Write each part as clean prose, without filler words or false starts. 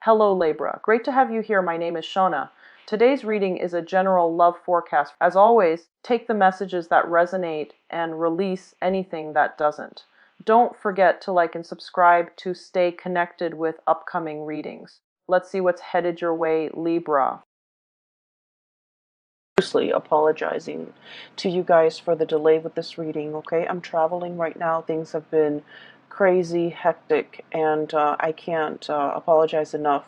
Hello Libra, great to have you here. My name is Shona. Today's reading is a general love forecast. As always, take the messages that resonate and release anything that doesn't. Don't forget to like and subscribe to stay connected with upcoming readings. Let's see what's headed your way, Libra. Seriously apologizing to you guys for the delay with this reading, okay? I'm traveling right now. Things have been crazy, hectic, and I can't apologize enough.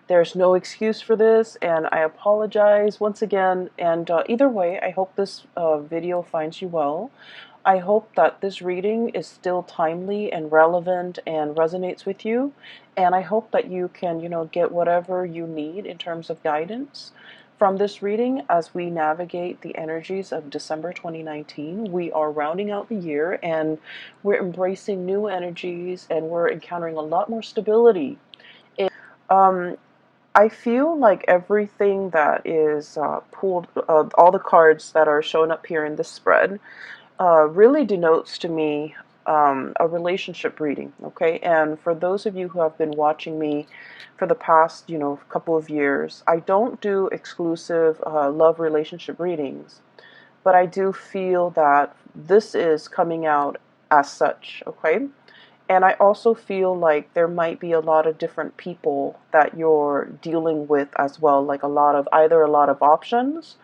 There's no excuse for this, and I apologize once again. And either way, I hope this video finds you well. I hope that this reading is still timely and relevant and resonates with you. And I hope that you can, get whatever you need in terms of guidance from this reading as we navigate the energies of December 2019. We are rounding out the year and we're embracing new energies and we're encountering a lot more stability. I feel like everything that is pulled, all the cards that are shown up here in this spread, really denotes to me a relationship reading, okay? And for those of you who have been watching me for the past, couple of years, I don't do exclusive love relationship readings, but I do feel that this is coming out as such, okay? And I also feel like there might be a lot of different people that you're dealing with as well, like either a lot of options,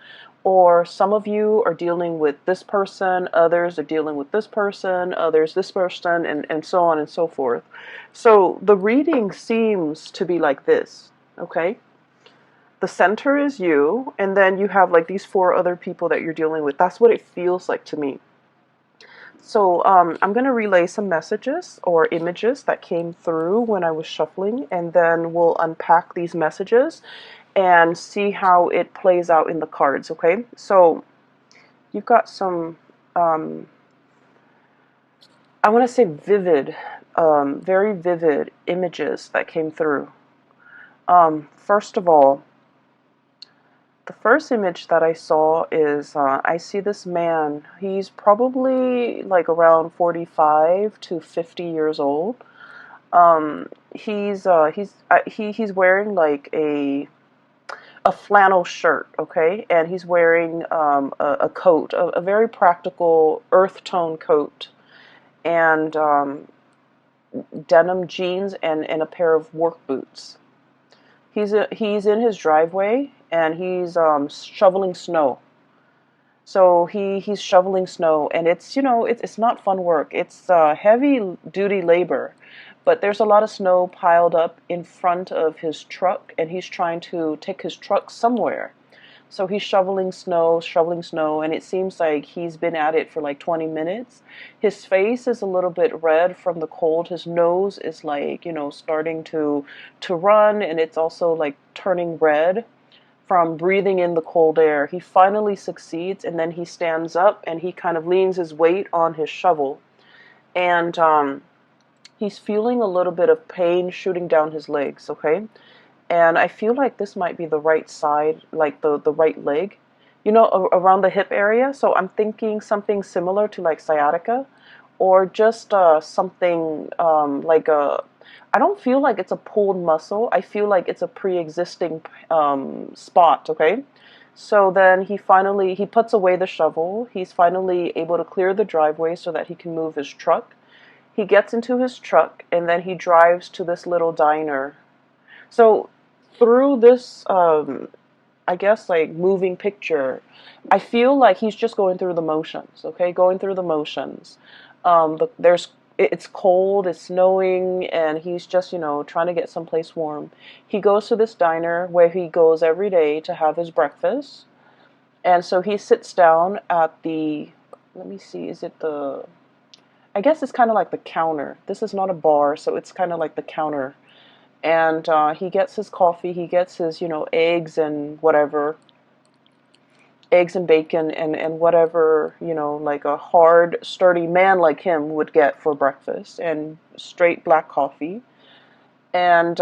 or some of you are dealing with this person, others are dealing with this person, others this person, and so on and so forth. So the reading seems to be like this, okay? The center is you, and then you have like these 4 other people that you're dealing with. That's what it feels like to me. So I'm going to relay some messages or images that came through when I was shuffling, and then we'll unpack these messages and see how it plays out in the cards, okay? So you've got some, I want to say vivid, very vivid images that came through. First of all, the first image that I saw is I see this man. He's probably like around 45 to 50 years old. He's wearing like a flannel shirt, okay, and he's wearing a coat, a very practical earth tone coat, and denim jeans and a pair of work boots. He's in his driveway and he's shoveling snow. So he's shoveling snow, and it's not fun work. It's heavy duty labor, but there's a lot of snow piled up in front of his truck, and he's trying to take his truck somewhere. So he's shoveling snow, and it seems like he's been at it for like 20 minutes. His face is a little bit red from the cold. His nose is like, starting to run, and it's also like turning red from breathing in the cold air. He finally succeeds, and then he stands up and he kind of leans his weight on his shovel. And he's feeling a little bit of pain shooting down his legs, okay? And I feel like this might be the right side, like the right leg, around the hip area. So I'm thinking something similar to like sciatica, or just something like I don't feel like it's a pulled muscle. I feel like it's a pre-existing spot, okay? So then he puts away the shovel. He's finally able to clear the driveway so that he can move his truck. He gets into his truck, and then he drives to this little diner. So through this, I guess, like moving picture, I feel like he's just going through the motions, okay? Going through the motions. It's cold, it's snowing, and he's just, trying to get someplace warm. He goes to this diner where he goes every day to have his breakfast. And so he sits down at let me see, I guess it's kind of like the counter. This is not a bar, so it's kind of like the counter. And he gets his coffee, he gets his, eggs and whatever, eggs and bacon and whatever, like a hard, sturdy man like him would get for breakfast, and straight black coffee. And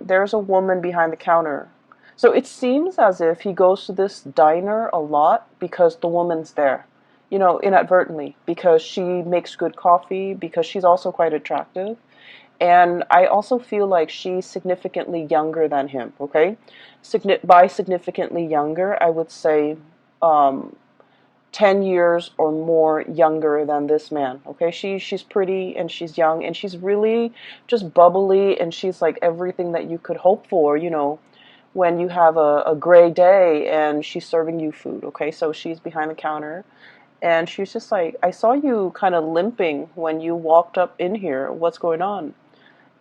there's a woman behind the counter. So it seems as if he goes to this diner a lot because the woman's there, inadvertently, because she makes good coffee, because she's also quite attractive. And I also feel like she's significantly younger than him, okay? By significantly younger, I would say um, 10 years or more younger than this man, okay? She's pretty and she's young and she's really just bubbly and she's like everything that you could hope for, when you have a gray day and she's serving you food, okay? So she's behind the counter and she's just like, I saw you kind of limping when you walked up in here. What's going on?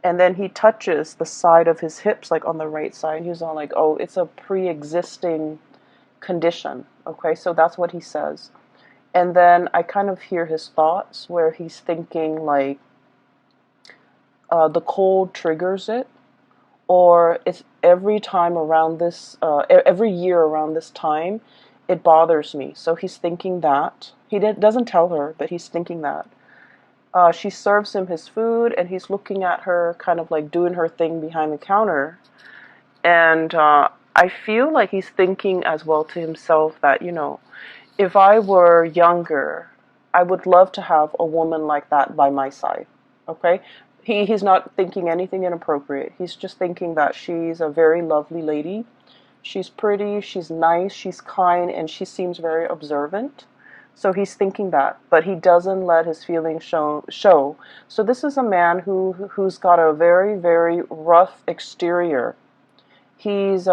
And then he touches the side of his hips, like on the right side. He's all like, oh, it's a pre-existing condition. Okay, so that's what he says. And then I kind of hear his thoughts where he's thinking like the cold triggers it, or it's every year around this time, it bothers me. So he's thinking that. He doesn't tell her, but he's thinking that. She serves him his food, and he's looking at her, kind of like doing her thing behind the counter. And I feel like he's thinking as well to himself that, if I were younger, I would love to have a woman like that by my side. Okay? He's not thinking anything inappropriate. He's just thinking that she's a very lovely lady. She's pretty, she's nice, she's kind, and she seems very observant. So he's thinking that, but he doesn't let his feelings show. So this is a man who's got a very, very rough exterior. He's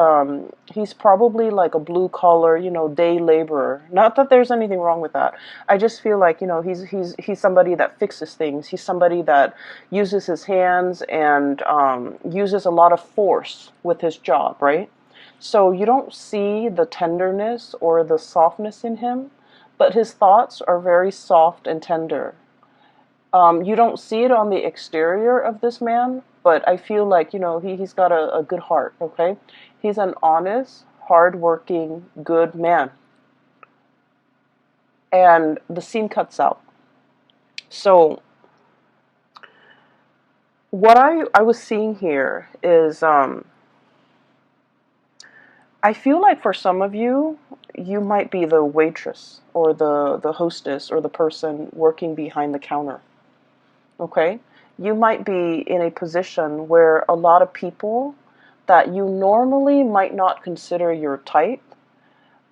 probably like a blue collar, day laborer. Not that there's anything wrong with that. I just feel like, he's somebody that fixes things. He's somebody that uses his hands and uses a lot of force with his job, right? So you don't see the tenderness or the softness in him, but his thoughts are very soft and tender. You don't see it on the exterior of this man, but I feel like, he's got a good heart, okay? He's an honest, hardworking, good man. And the scene cuts out. So what I was seeing here is I feel like for some of you, you might be the waitress or the hostess or the person working behind the counter. Okay? You might be in a position where a lot of people that you normally might not consider your type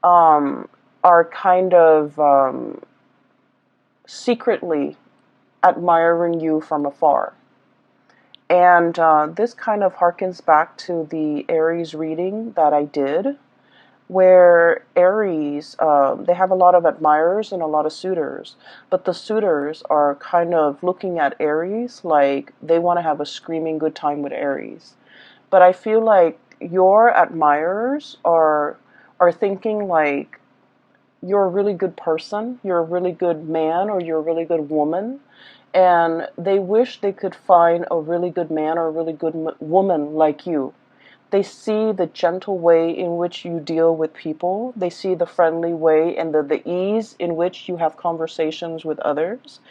um, are kind of secretly admiring you from afar. And this kind of harkens back to the Aries reading that I did, where Aries, they have a lot of admirers and a lot of suitors, but the suitors are kind of looking at Aries like they want to have a screaming good time with Aries. But I feel like your admirers are thinking like you're a really good person, you're a really good man, or you're a really good woman, and they wish they could find a really good man or a really good woman like you. They see the gentle way in which you deal with people. They see the friendly way and the ease in which you have conversations with others.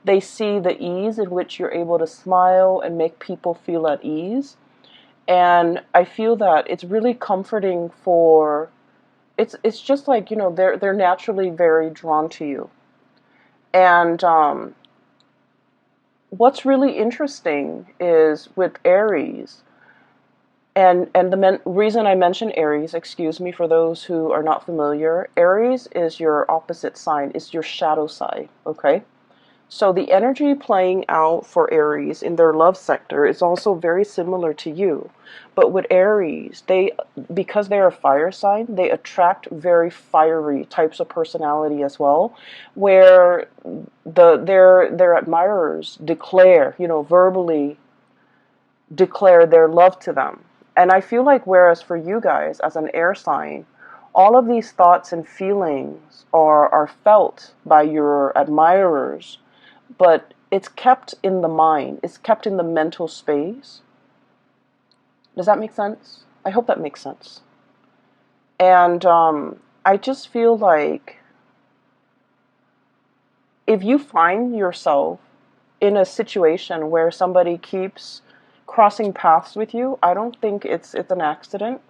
They see the ease in which you're able to smile and make people feel at ease. And I feel that it's really comforting for it's just like, they're naturally very drawn to you. And what's really interesting is with Aries, and the reason I mention Aries, excuse me for those who are not familiar, Aries is your opposite sign, it's your shadow side, okay? So the energy playing out for Aries in their love sector is also very similar to you. But with Aries, because they're a fire sign, they attract very fiery types of personality as well, where their admirers declare, verbally declare their love to them. And I feel like whereas for you guys as an air sign, all of these thoughts and feelings are felt by your admirers, but it's kept in the mind, it's kept in the mental space. Does that make sense? I hope that makes sense. And I just feel like if you find yourself in a situation where somebody keeps crossing paths with you, I don't think it's an accident.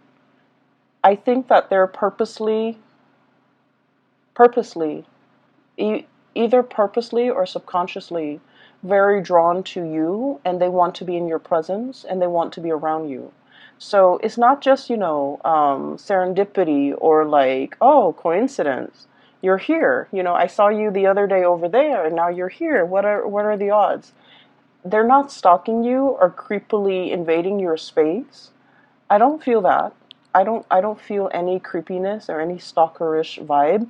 I think that they're purposely, either purposely or subconsciously very drawn to you, and they want to be in your presence, and they want to be around you. So it's not just, serendipity or like, oh, coincidence. You're here. I saw you the other day over there, and now you're here. What are the odds? They're not stalking you or creepily invading your space. I don't feel that. I don't feel any creepiness or any stalkerish vibe.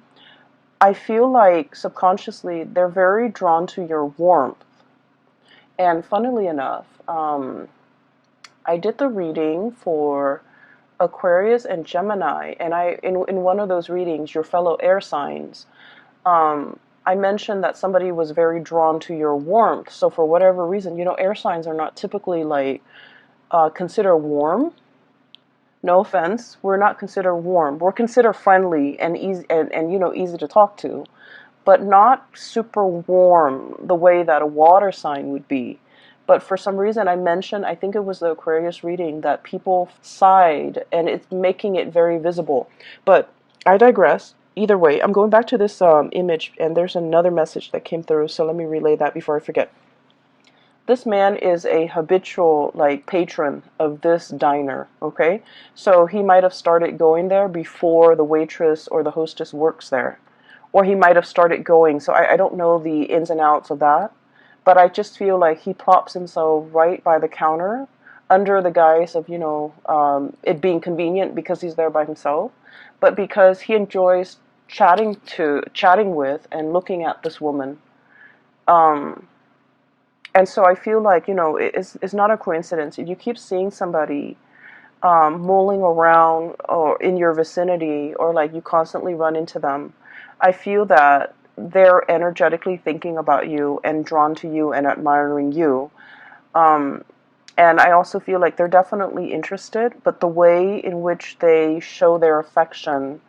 I feel like subconsciously they're very drawn to your warmth. And funnily enough, I did the reading for Aquarius and Gemini, and in one of those readings, your fellow air signs, I mentioned that somebody was very drawn to your warmth. So for whatever reason, air signs are not typically like considered warm. No offense, we're not considered warm. We're considered friendly and easy and easy to talk to, but not super warm the way that a water sign would be. But for some reason, I mentioned, I think it was the Aquarius reading, that people sighed, and it's making it very visible. But I digress. Either way, I'm going back to this image, and there's another message that came through, so let me relay that before I forget. This man is a habitual, like, patron of this diner, okay? So he might have started going there before the waitress or the hostess works there. Or he might have started going, so I don't know the ins and outs of that. But I just feel like he plops himself right by the counter under the guise of, it being convenient because he's there by himself, but because he enjoys chatting with and looking at this woman. And so I feel like, it's not a coincidence. If you keep seeing somebody mulling around or in your vicinity, or like you constantly run into them, I feel that they're energetically thinking about you and drawn to you and admiring you. And I also feel like they're definitely interested, but the way in which they show their affection,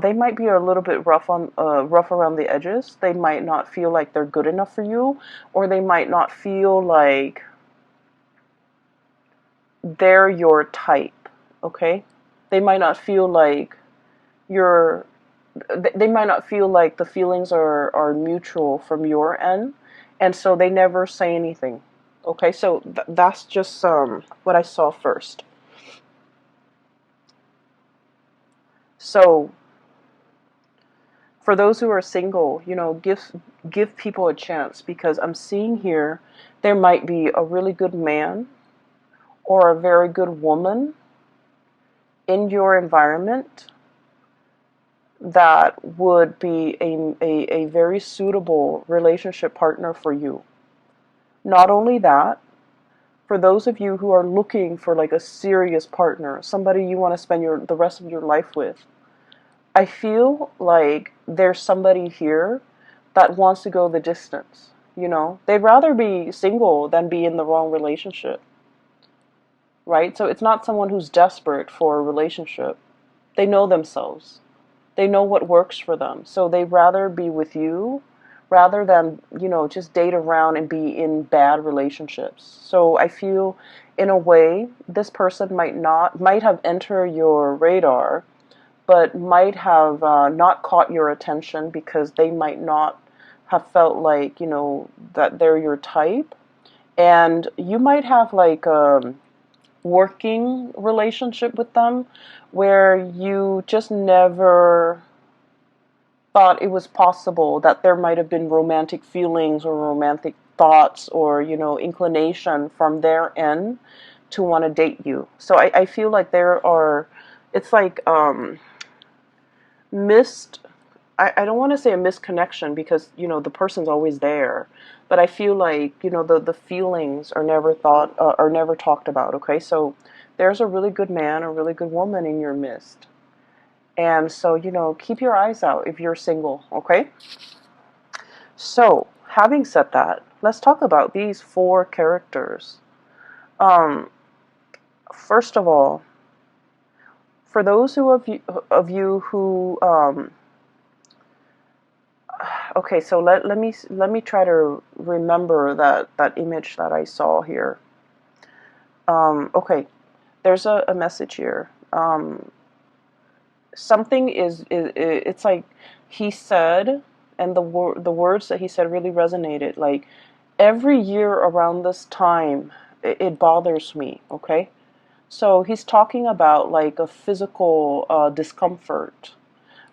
they might be a little bit rough around the edges. They might not feel like they're good enough for you, or they might not feel like they're your type. Okay, they might not feel like you're. They might not feel like the feelings are mutual from your end, and so they never say anything. Okay, so that's just what I saw first. So for those who are single, give people a chance, because I'm seeing here there might be a really good man or a very good woman in your environment that would be a very suitable relationship partner for you. Not only that, for those of you who are looking for like a serious partner, somebody you want to spend the rest of your life with, I feel like there's somebody here that wants to go the distance. They'd rather be single than be in the wrong relationship, right? So it's not someone who's desperate for a relationship. They know themselves. They know what works for them. So they'd rather be with you rather than, just date around and be in bad relationships. So I feel, in a way, this person might have entered your radar, but might have not caught your attention because they might not have felt like, that they're your type. And you might have like a working relationship with them where you just never thought it was possible that there might have been romantic feelings or romantic thoughts or, inclination from their end to want to date you. So I feel like it's like missed. I don't want to say a missed connection because, the person's always there. But I feel like, the feelings are never talked about, okay? So there's a really good man or really good woman in your midst. And so, keep your eyes out if you're single, okay? So, having said that, let's talk about these 4 characters. First of all, for those of you who, okay, so let me try to remember that image that I saw here. Okay, there's a message here. Something it's like he said, and the words that he said really resonated, like every year around this time, it bothers me, okay? So he's talking about like a physical discomfort.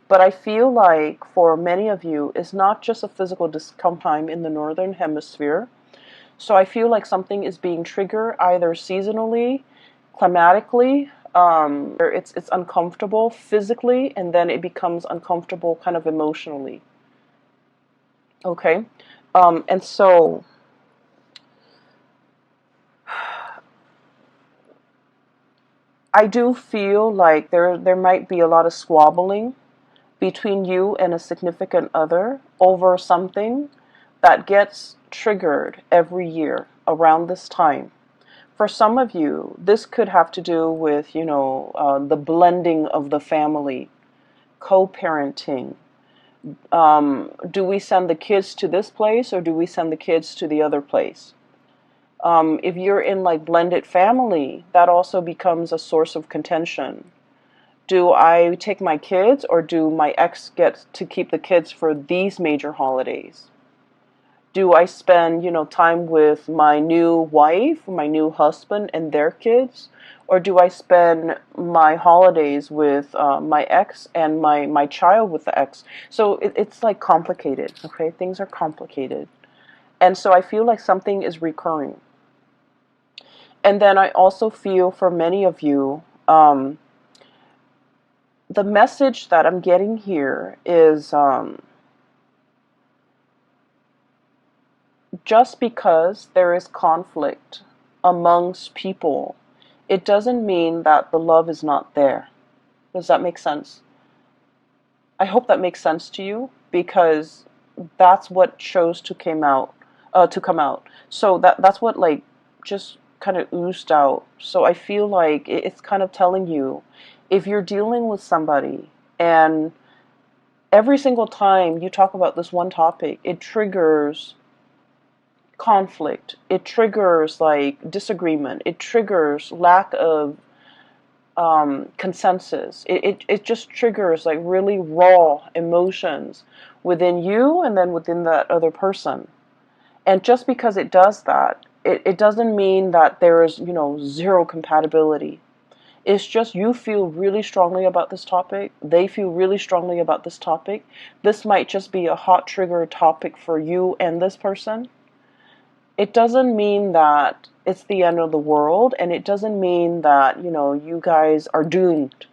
But I feel like for many of you, it's not just a physical discomfort in the northern hemisphere. So I feel like something is being triggered either seasonally, climatically, or it's uncomfortable physically, and then it becomes uncomfortable kind of emotionally. Okay? And so I do feel like there might be a lot of squabbling between you and a significant other over something that gets triggered every year around this time. For some of you, this could have to do with, the blending of the family, co-parenting. Do we send the kids to this place or do we send the kids to the other place? If you're in like blended family, that also becomes a source of contention. Do I take my kids or do my ex get to keep the kids for these major holidays? Do I spend, time with my new wife, my new husband and their kids? Or do I spend my holidays with my ex and my child with the ex? So it's like complicated, okay? Things are complicated. And so I feel like something is recurring. And then I also feel for many of you, the message that I'm getting here is just because there is conflict amongst people, it doesn't mean that the love is not there. Does that make sense? I hope that makes sense to you, because that's what chose to come out. So that's what like just kind of oozed out. So I feel like it's kind of telling you, if you're dealing with somebody and every single time you talk about this one topic, it triggers conflict, it triggers like disagreement, it triggers lack of consensus. It just triggers like really raw emotions within you and then within that other person. And just because it does that, it doesn't mean that there is, zero compatibility. It's just you feel really strongly about this topic. They feel really strongly about this topic. This might just be a hot trigger topic for you and this person. It doesn't mean that it's the end of the world, and it doesn't mean that, you guys are doomed.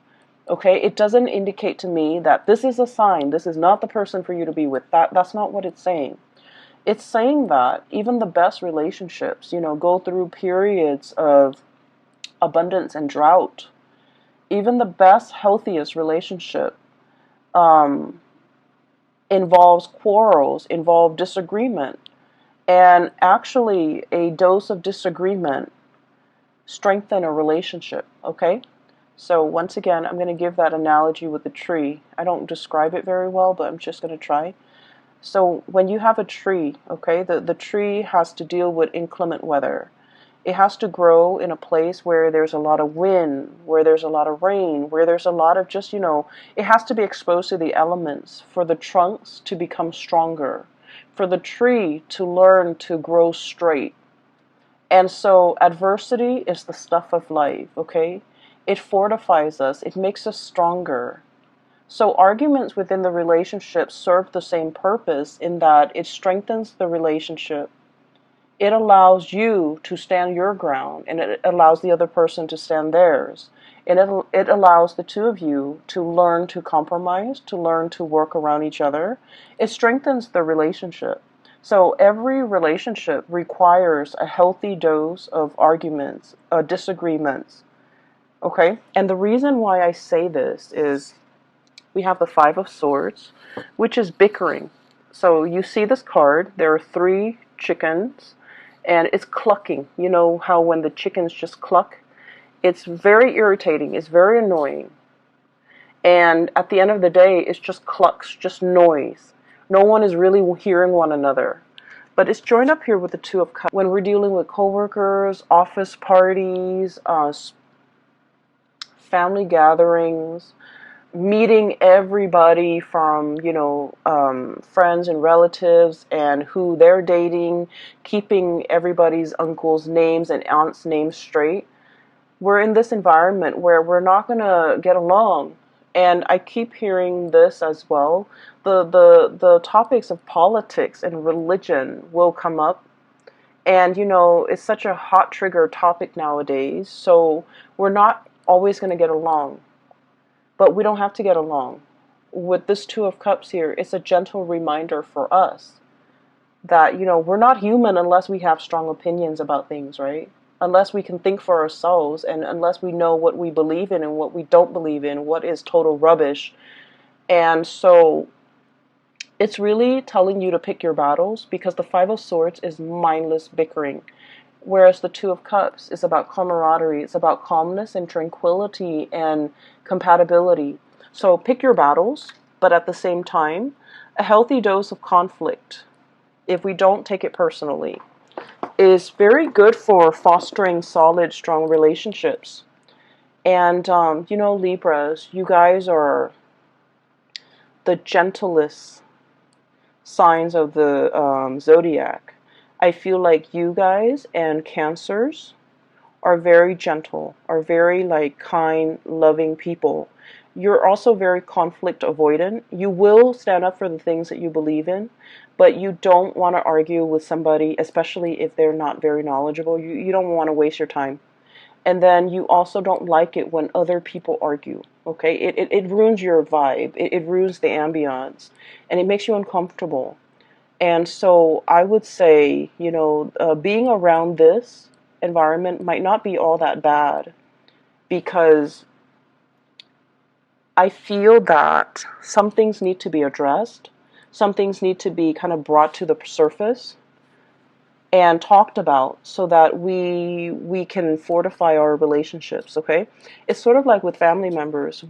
Okay? It doesn't indicate to me that this is a sign, this is not the person for you to be with. That's not what it's saying. It's saying that even the best relationships, go through periods of abundance and drought. Even the best, healthiest relationship involves quarrels, involve disagreement. And actually, a dose of disagreement strengthen a relationship, okay? So once again, I'm going to give that analogy with the tree. I don't describe it very well, but I'm just going to try. So when you have a tree, okay, the tree has to deal with inclement weather. It has to grow in a place where there's a lot of wind, where there's a lot of rain, where there's a lot of just, it has to be exposed to the elements for the trunks to become stronger, for the tree to learn to grow straight. And so adversity is the stuff of life, okay? It fortifies us, it makes us stronger. So arguments within the relationship serve the same purpose in that it strengthens the relationship. It allows you to stand your ground, and it allows the other person to stand theirs. And it allows the two of you to learn to compromise, to learn to work around each other. It strengthens the relationship. So every relationship requires a healthy dose of arguments, disagreements. Okay? And the reason why I say this is we have the Five of Swords, which is bickering. So you see this card, there are 3 chickens, and it's clucking. You know how when the chickens just cluck? It's very irritating, it's very annoying. And at the end of the day, it's just clucks, just noise. No one is really hearing one another. But it's joined up here with the Two of Cups. When we're dealing with coworkers, office parties, family gatherings, meeting everybody from, friends and relatives and who they're dating, keeping everybody's uncles' names and aunts' names straight. We're in this environment where we're not going to get along. And I keep hearing this as well. The topics of politics and religion will come up. And, it's such a hot trigger topic nowadays. So we're not always going to get along. But we don't have to get along. With this Two of Cups here, it's a gentle reminder for us that, we're not human unless we have strong opinions about things, right? Unless we can think for ourselves, and unless we know what we believe in and what we don't believe in, what is total rubbish. And so it's really telling you to pick your battles, because the Five of Swords is mindless bickering. Whereas the Two of Cups is about camaraderie. It's about calmness and tranquility and compatibility. So pick your battles, but at the same time, a healthy dose of conflict, if we don't take it personally, is very good for fostering solid, strong relationships. And, Libras, you guys are the gentlest signs of the zodiac. I feel like you guys and Cancers are very gentle, are very kind, loving people. You're also very conflict avoidant. You will stand up for the things that you believe in, but you don't want to argue with somebody, especially if they're not very knowledgeable. You don't want to waste your time. And then you also don't like it when other people argue, okay? It ruins your vibe. It ruins the ambiance, and it makes you uncomfortable. And so I would say, being around this environment might not be all that bad, because I feel that some things need to be addressed. Some things need to be kind of brought to the surface and talked about, so that we can fortify our relationships, okay? It's sort of like with family members.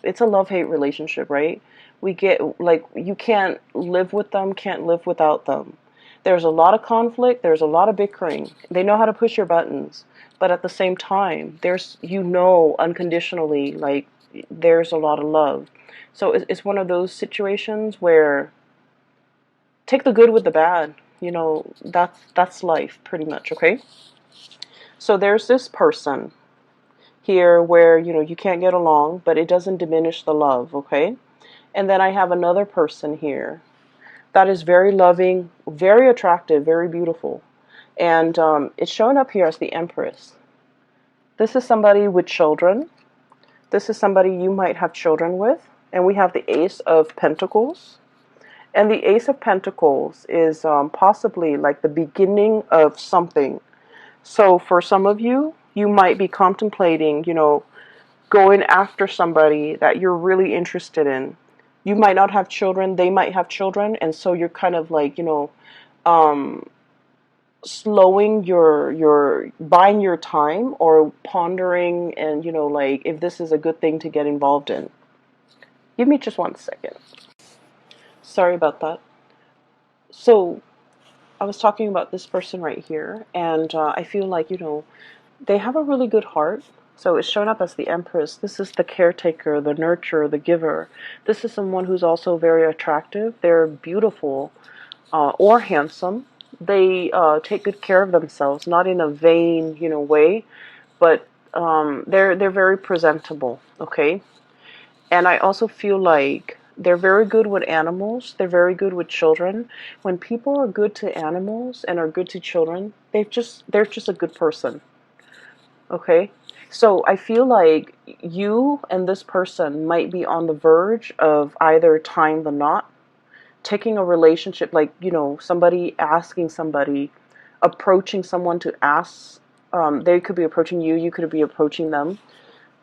It's a love-hate relationship, right? We get, you can't live with them, can't live without them. There's a lot of conflict, there's a lot of bickering. They know how to push your buttons, but at the same time, there's, unconditionally, there's a lot of love. So it's one of those situations where take the good with the bad. That's life, pretty much, okay? So there's this person here where, you can't get along, but it doesn't diminish the love, okay? And then I have another person here that is very loving, very attractive, very beautiful. And it's showing up here as the Empress. This is somebody with children. This is somebody you might have children with. And we have the Ace of Pentacles. And the Ace of Pentacles is possibly like the beginning of something. So for some of you, you might be contemplating, going after somebody that you're really interested in. You might not have children, they might have children, and so you're kind of slowing your buying your time, or pondering, and if this is a good thing to get involved in. Give me just 1 second. Sorry about that. So I was talking about this person right here, and I feel like, they have a really good heart. So it's shown up as the Empress. This is the caretaker, the nurturer, the giver. This is someone who's also very attractive. They're beautiful or handsome. They take good care of themselves, not in a vain, way, but they're very presentable, okay? And I also feel like they're very good with animals. They're very good with children. When people are good to animals and are good to children, they're just a good person. Okay? So I feel like you and this person might be on the verge of either tying the knot, taking a relationship, somebody asking somebody, approaching someone to ask. They could be approaching you, you could be approaching them.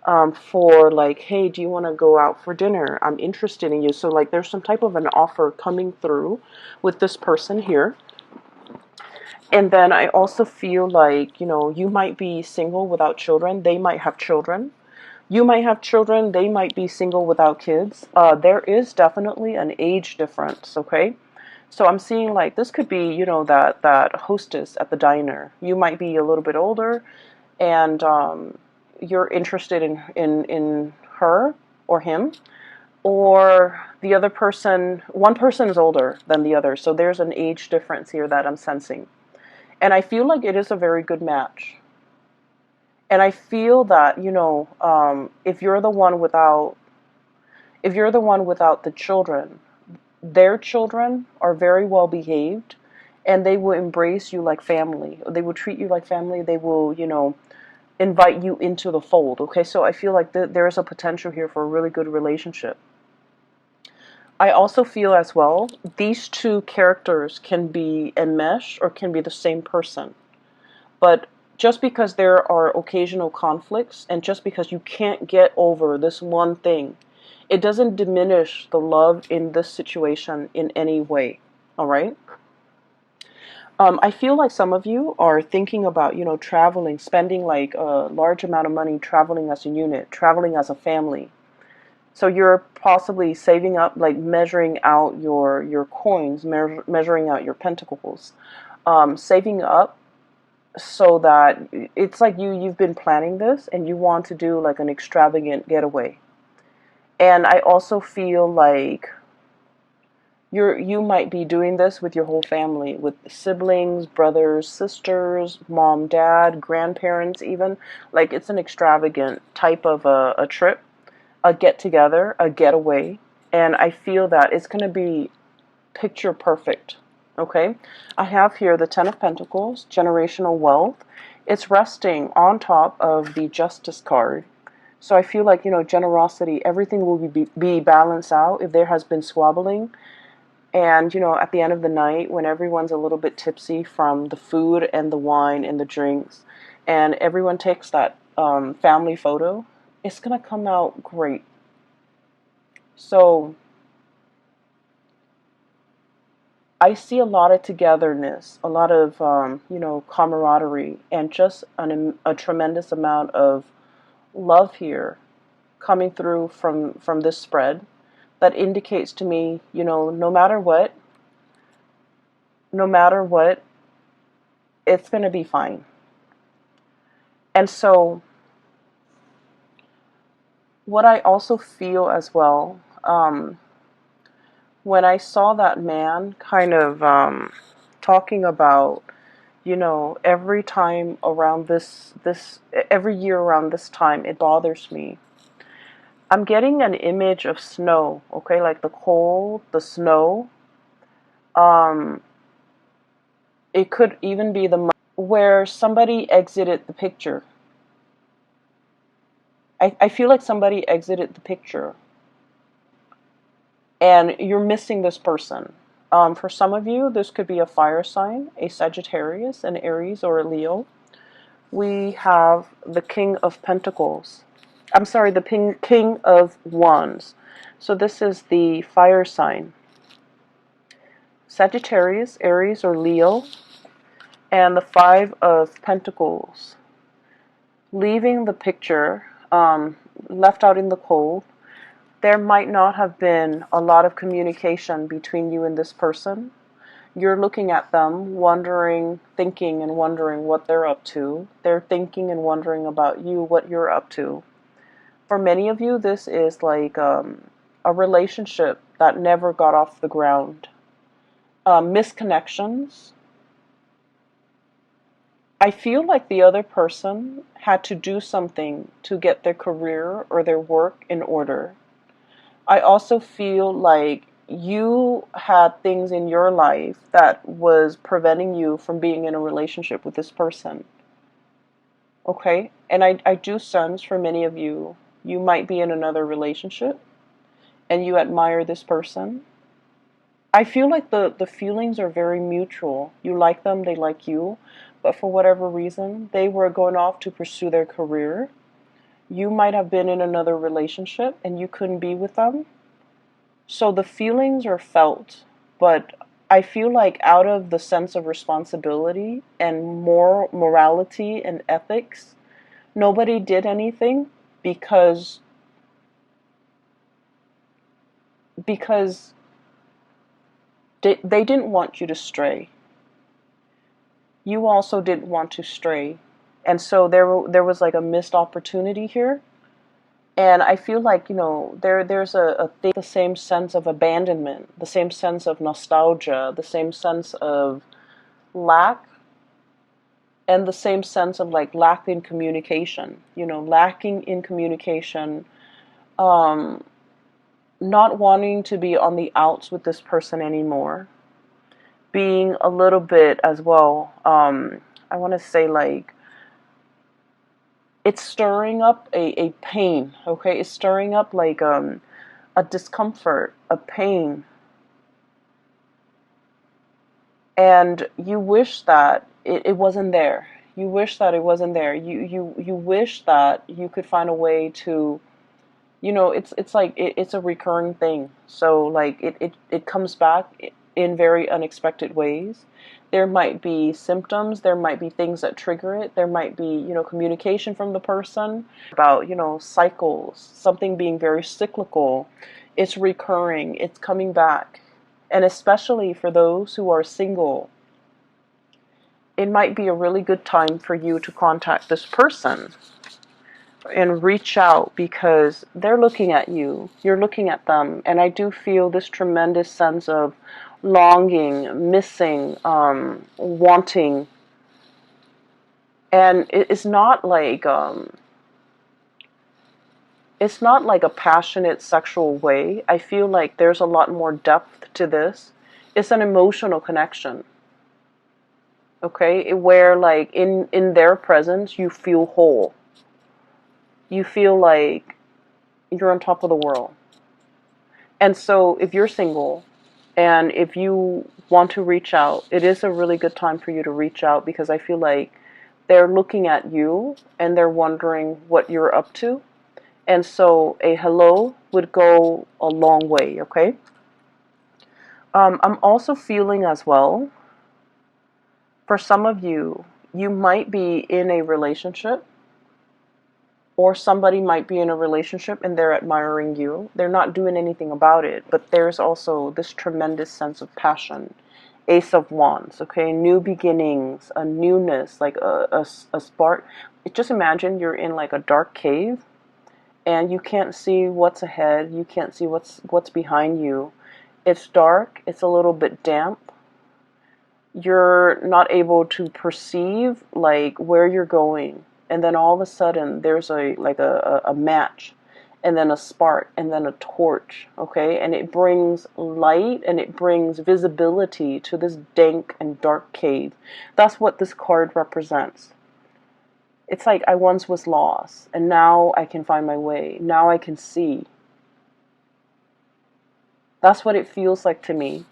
For hey, do you want to go out for dinner? I'm interested in you. So there's some type of an offer coming through with this person here. And then I also feel like, you might be single without children. They might have children. You might have children. They might be single without kids. There is definitely an age difference, okay? So I'm seeing this could be, that hostess at the diner. You might be a little bit older, and you're interested in her, or him, or the other person, one person is older than the other. So there's an age difference here that I'm sensing. And I feel like it is a very good match. And I feel that, if you're the one without, the children, their children are very well behaved, and they will embrace you like family. They will treat you like family. They will, invite you into the fold. Okay, so I feel like there is a potential here for a really good relationship. I also feel as well, these two characters can be enmeshed or can be the same person. But just because there are occasional conflicts and just because you can't get over this one thing, it doesn't diminish the love in this situation in any way. All right? I feel like some of you are thinking about, traveling, spending like a large amount of money traveling as a unit, traveling as a family. So you're possibly saving up, like measuring out your coins, measuring out your pentacles, saving up so that it's like you've been planning this and you want to do like an extravagant getaway. And I also feel like you might be doing this with your whole family, with siblings, brothers, sisters, mom, dad, grandparents even. Like it's an extravagant type of a trip, a get-together, a getaway. And I feel that it's going to be picture perfect. Okay? I have here the Ten of Pentacles, generational wealth. It's resting on top of the Justice card. So I feel like, generosity, everything will be balanced out if there has been squabbling. And, at the end of the night, when everyone's a little bit tipsy from the food and the wine and the drinks, and everyone takes that family photo, it's going to come out great. So I see a lot of togetherness, a lot of, camaraderie, and just a tremendous amount of love here coming through from this spread. That indicates to me, no matter what, it's going to be fine. And so, what I also feel as well, when I saw that man kind of talking about, every time around every year around this time, it bothers me. I'm getting an image of snow, okay, like the cold, the snow. It could even be the where somebody exited the picture. I feel like somebody exited the picture, and you're missing this person. For some of you, this could be a fire sign, a Sagittarius, an Aries, or a Leo. We have the King of Pentacles. I'm sorry, the King of Wands. So this is the fire sign. Sagittarius, Aries, or Leo. And the Five of Pentacles. Leaving the picture, left out in the cold. There might not have been a lot of communication between you and this person. You're looking at them, thinking and wondering what they're up to. They're thinking and wondering about you, what you're up to. For many of you, this is like a relationship that never got off the ground. Misconnections. I feel like the other person had to do something to get their career or their work in order. I also feel like you had things in your life that was preventing you from being in a relationship with this person. Okay? And I do sense for many of you, you might be in another relationship and you admire this person. I feel like the feelings are very mutual. You like them, they like you. But for whatever reason, they were going off to pursue their career. You might have been in another relationship and you couldn't be with them. So the feelings are felt, but I feel like out of the sense of responsibility and morality and ethics, nobody did anything because they didn't want you to stray. You also didn't want to stray. And so there was like a missed opportunity here. And I feel like, there's the same sense of abandonment, the same sense of nostalgia, the same sense of lack, and the same sense of like lack in communication, lacking in communication, um, not wanting to be on the outs with this person anymore, being a little bit as well, I want to say like, it's stirring up a pain, okay? It's stirring up like a discomfort, a pain. And you wish that it wasn't there. You wish that it wasn't there. You wish that you could find a way to, it's like it's a recurring thing. So like it comes back in very unexpected ways. There might be symptoms, there might be things that trigger it, there might be, communication from the person about, cycles, something being very cyclical. It's recurring, it's coming back. And especially for those who are single, it might be a really good time for you to contact this person and reach out, because they're looking at you, you're looking at them, and I do feel this tremendous sense of longing, missing, wanting. And it's not like a passionate sexual way. I feel like there's a lot more depth to this. It's an emotional connection, okay, where like in their presence you feel whole, you feel like you're on top of the world. And so if you're single and if you want to reach out, it is a really good time for you to reach out, because I feel like they're looking at you and they're wondering what you're up to. And so a hello would go a long way, okay? I'm also feeling as well, for some of you, you might be in a relationship, or somebody might be in a relationship and they're admiring you. They're not doing anything about it, but there's also this tremendous sense of passion. Ace of Wands, okay? New beginnings, a newness, like a spark. Just imagine you're in like a dark cave and you can't see what's ahead. You can't see what's behind you. It's dark. It's a little bit damp. You're not able to perceive like where you're going. And then all of a sudden there's a match, and then a spark, and then a torch, okay? And it brings light and it brings visibility to this dank and dark cave. That's what this card represents. It's like I once was lost and now I can find my way. Now I can see. That's what it feels like to me,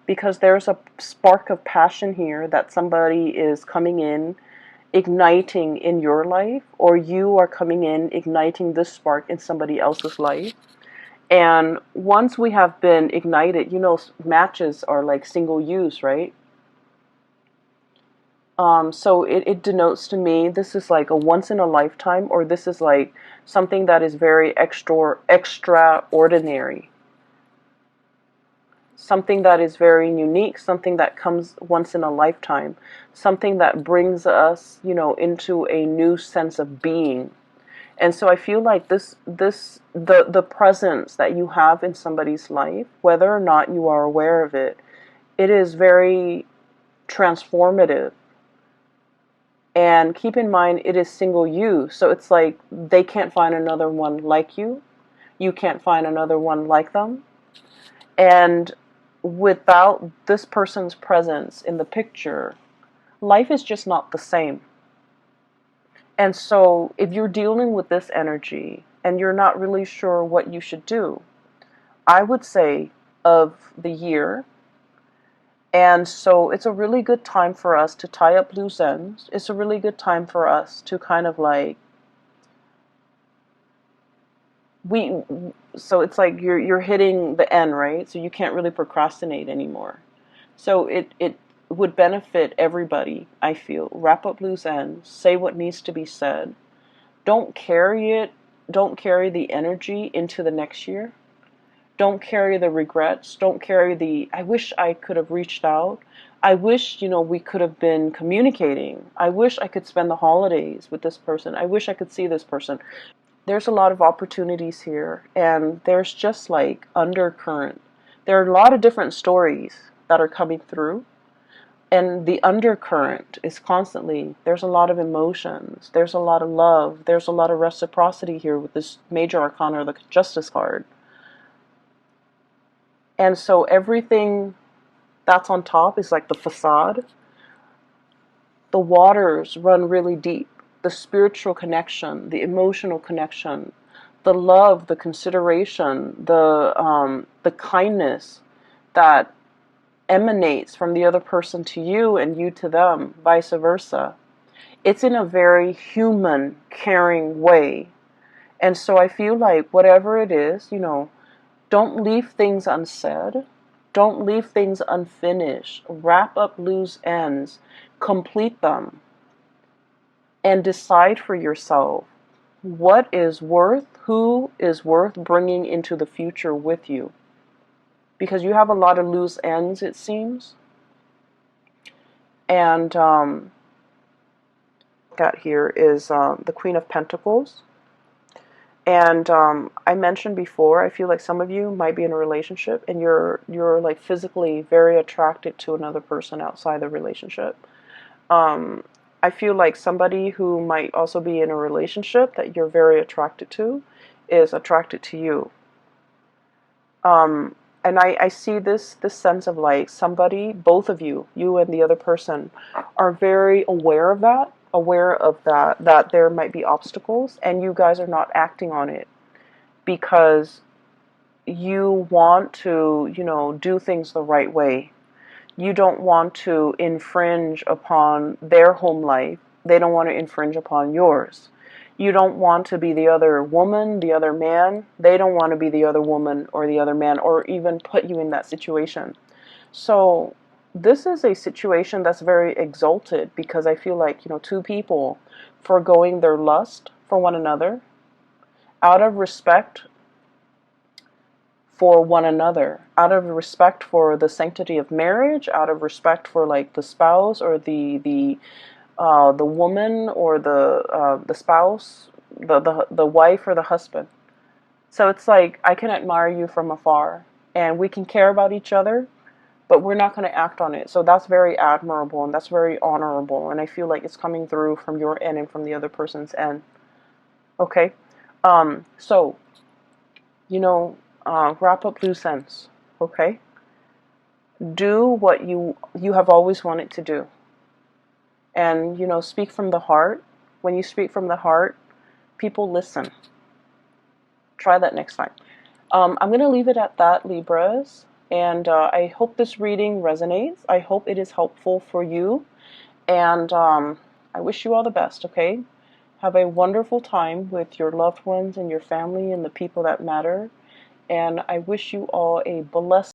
because there's a spark of passion here that somebody is coming in, igniting in your life, or you are coming in, igniting this spark in somebody else's life. And once we have been ignited, matches are like single use, right? So it denotes to me this is like a once in a lifetime, or this is like something that is very extraordinary. Something that is very unique, something that comes once in a lifetime, something that brings us, into a new sense of being. And so I feel like the presence that you have in somebody's life, whether or not you are aware of it, it is very transformative. And keep in mind, it is single use. So it's like they can't find another one like you. You can't find another one like them. And without this person's presence in the picture, life is just not the same. And so if you're dealing with this energy and you're not really sure what you should do, I would say of the year. And so it's a really good time for us to tie up loose ends. It's a really good time for us to kind of like, so it's like you're hitting the end, right? So you can't really procrastinate anymore. So it would benefit everybody, I feel. Wrap up loose ends, say what needs to be said. Don't carry the energy into the next year. Don't carry the regrets. Don't carry the, I wish I could have reached out. I wish, we could have been communicating. I wish I could spend the holidays with this person. I wish I could see this person. there's a lot of opportunities here, and there's just like undercurrent. There are a lot of different stories that are coming through, and the undercurrent is constantly, there's a lot of emotions, there's a lot of love, there's a lot of reciprocity here with this major arcana, the Justice card. And so everything that's on top is like the facade. The waters run really deep. The spiritual connection, the emotional connection, the love, the consideration, the kindness that emanates from the other person to you and you to them, vice versa. It's in a very human, caring way. And so I feel like whatever it is, don't leave things unsaid. Don't leave things unfinished. Wrap up loose ends. Complete them. And decide for yourself who is worth bringing into the future with you. Because you have a lot of loose ends, it seems. And got here is the Queen of Pentacles. And I mentioned before, I feel like some of you might be in a relationship and you're like physically very attracted to another person outside the relationship. I feel like somebody who might also be in a relationship that you're very attracted to is attracted to you. And I see this sense of like somebody, both of you and the other person, are very aware of that there might be obstacles, and you guys are not acting on it because you want to, do things the right way. You don't want to infringe upon their home life. They don't want to infringe upon yours. You don't want to be the other woman, the other man. They don't want to be the other woman or the other man, or even put you in that situation. So this is a situation that's very exalted, because I feel like, two people foregoing their lust for one another out of respect for one another, out of respect for the sanctity of marriage, out of respect for like the spouse or the woman or the spouse, the wife or the husband. So it's like, I can admire you from afar, and we can care about each other, but we're not going to act on it. So that's very admirable, and that's very honorable, and I feel like it's coming through from your end and from the other person's end. Okay, so wrap up loose ends. Okay, do what you have always wanted to do, and speak from the heart. When you speak from the heart, people listen. Try that next time. I'm going to leave it at that, Libras. And I hope this reading resonates. I hope it is helpful for you. And I wish you all the best, okay? Have a wonderful time with your loved ones and your family and the people that matter. And I wish you all a blessed